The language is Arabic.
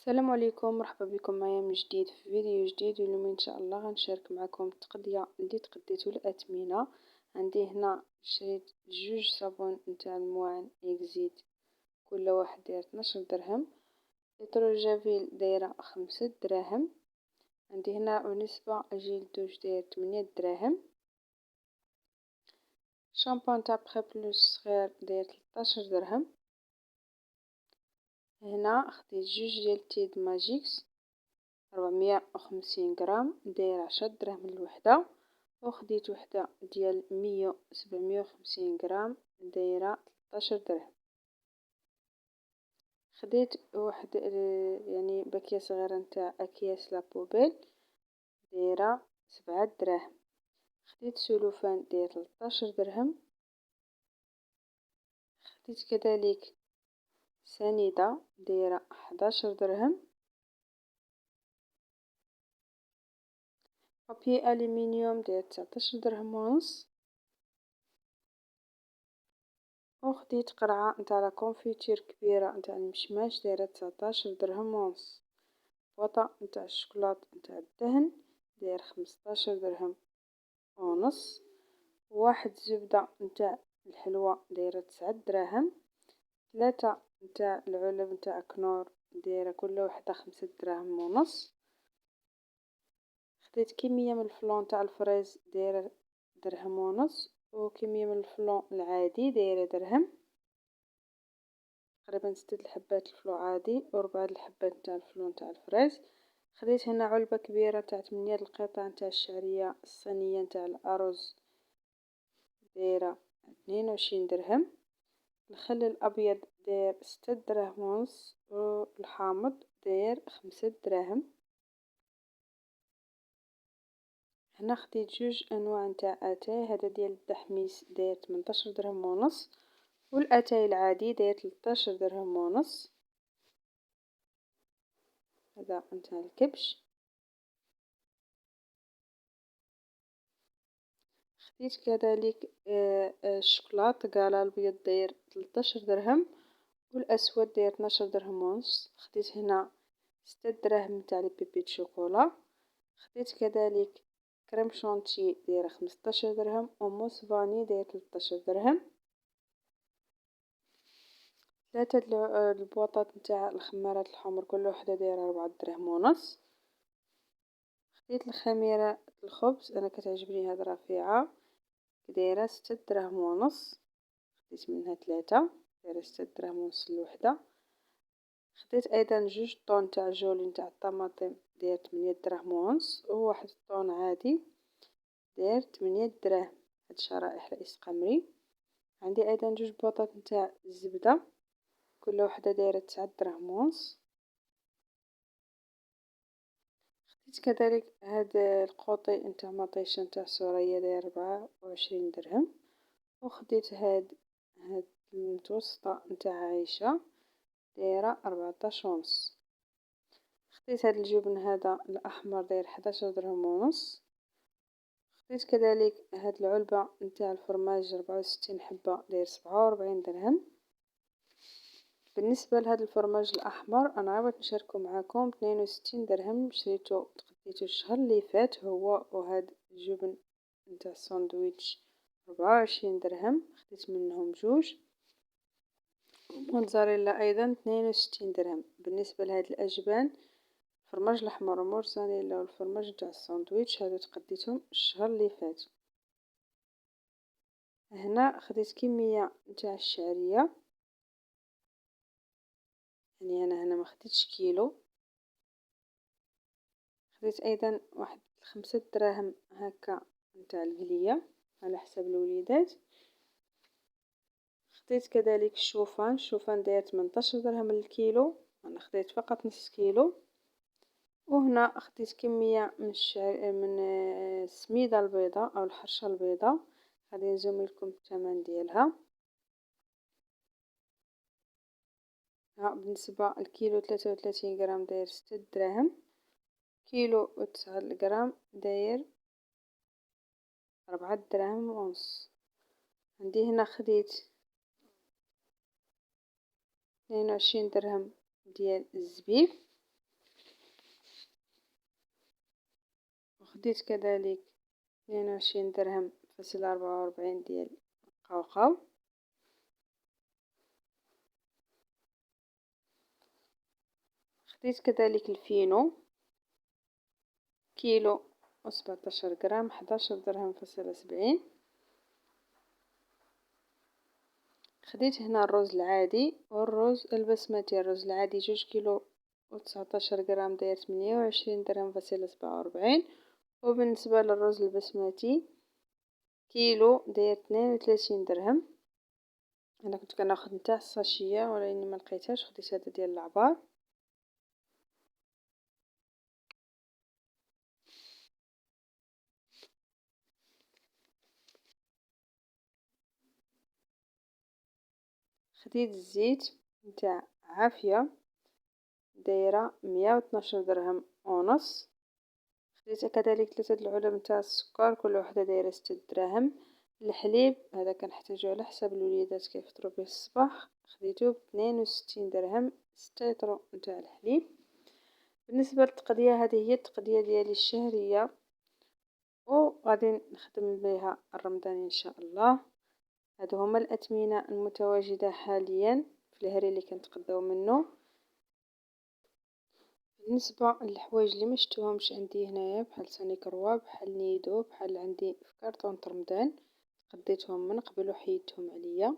السلام عليكم، مرحبا بكم معايا من جديد في فيديو جديد. واليوم ان شاء الله غنشارك معكم التقضيه اللي تقديته الاثمنه. عندي هنا شريت جوج صابون نتاع المواعن اكزيت، كل واحد داير 12 درهم. هيدروجافيل دايره 5 دراهم. عندي هنا بالنسبه جيل دوش داير 8 دراهم. شامبون تاع بخي بلوس صغير داير 13 درهم. هنا خديت جوج ديال تيد ماجيكس 450 غرام داير 10 دراهم الوحدة. وخديت وحدة ديال 750 غرام دايرة 13 درهم. خديت واحد يعني باكية صغيرة نتاع اكياس لابوبيل دايرة 7 دراهم. خديت سلوفان داير 13 درهم. خديت كذلك سنيدة دايرة 11 درهم. بابي ألمنيوم داير 19 درهم ونص. وخديت قرعة نتاع لا كونفيتير كبيرة نتاع المشماش دايرة 19 درهم ونص. بواطة نتاع الشوكولات نتاع الدهن داير 15 درهم ونص. واحد زبدة نتاع الحلوى دايرة 9 دراهم. 3 نتاع العلب نتاع كنور دايرة كل وحدة 5 دراهم ونص. خديت كمية من الفلون تاع الفريز دايرة درهم ونص، وكمية من الفلون العادي دايرة درهم. تقريبا 6 الحبات الفلو عادي وربعة الحبات نتاع الفلو نتاع الفريز. خديت هنا علبة كبيرة تاع 8 القطع نتاع الشعرية الصينية نتاع الأرز دايرة 22 درهم. الخل الأبيض داير 6 دراهم ونص، والحامض داير 5 دراهم. هنا خديت جوج أنواع نتاع أتاي، هذا ديال التحميص داير 18 درهم ونص، والأتاي العادي داير 13 درهم ونص. هذا نتاع الكبش. خديت كذلك الشوكولات قالا البيض داير 13 درهم، والأسود داير 12 درهم ونص. خديت هنا 6 دراهم نتاع لي بيبيت شوكولا. خديت كذلك كريم شونتي داير 15 درهم، وموس فاني داير 13 درهم. 3 البواطات نتاع الخمارات الحمر كل وحدة دايرة 4 دراهم ونص. خديت الخميرة الخبز، أنا كتعجبني هاد رفيعة دايرة 6 دراهم ونص. خديت منها 3 دايرة 6 دراهم ونص الوحدة. خديت أيضا جوج طون تاع جولي نتاع الطماطم داير 8 دراهم ونص، وواحد طون عادي داير 8 دراهم. هاد شرائح رئيس قمري. عندي أيضا جوج بواطات نتاع الزبدة كل وحدة دايرة 9 دراهم ونص. خديت كذلك هاد القوطي نتاع مطيشة نتاع سوريا داير 24 درهم. وخديت هاد المتوسطة نتاع عايشة دايرة 14 ونص. خديت هاد الجبن هذا الأحمر داير 11 درهم ونص. خديت كذلك هاد العلبة نتاع الفرماج 64 حبة داير 47 درهم. بالنسبة لهاد الفرماج الأحمر أنا عاودت نشاركو معاكم 62 درهم، شريتو تقديتو الشهر اللي فات هو. وهاد الجبن نتاع الساندويتش 24 درهم، خديت منهم جوج. موتزاريلا أيضا 62 درهم. بالنسبة لهاد الأجبان الفرماج الأحمر وموتزاريلا والفرماج نتاع الساندويتش هادو تقديتهم الشهر اللي فات. هنا خديت كمية نتاع الشعرية، يعني أنا هنا ما خديتش كيلو. خديت أيضا واحد 5 دراهم هكا نتاع القلية على حساب الوليدات. خديت كذلك الشوفان داير 18 درهم للكيلو، أنا خديت فقط نص كيلو. وهنا خديت كمية من من السميدة البيضاء أو الحرشة البيضاء، غادي نزوم لكم الثمن ديالها. بالنسبة الكيلو 33 غرام داير 6 دراهم. كيلو 9 غرام داير 4 دراهم ونص. عندي هنا خديت 22 درهم ديال الزبيب. وخديت كذلك 22 درهم فاصلة 44 ديال القوقاو. خديت كذلك الفينو كيلو و17 غرام 11 درهم فاصلة 70. خديت هنا الرز العادي والرز البسمتي. الرز العادي 2 كيلو و19 غرام داير 28 درهم فاصلة 47. وبالنسبة للرز البسمتي كيلو داير 32 درهم. انا كنت كناخد نتاع الساشية ولكني ما لقيتهاش، خديت هذا ديال العبار. خديت الزيت نتاع عافية دايرة 112 درهم ونص. خديت كذلك 3 العلب نتاع السكر، كل وحدة دايرة 6 دراهم. الحليب هذا كنحتاجو على حسب الوليدات كيفطرو به الصباح، خديتو ب62 درهم 6 لتر نتاع الحليب. بالنسبة للتقضية هذه هي التقضية ديالي الشهرية وغادي نخدم بها الرمضان ان شاء الله. هادو هما الأثمنة المتواجدة حاليا في الهري اللي كنتقداو منه. بالنسبة للحوايج اللي مشتوهمش عندي هنايا بحال سانيكروا بحال نيدو بحال عندي في كارطون رمضان، قديتهم من قبل وحيدتهم عليا.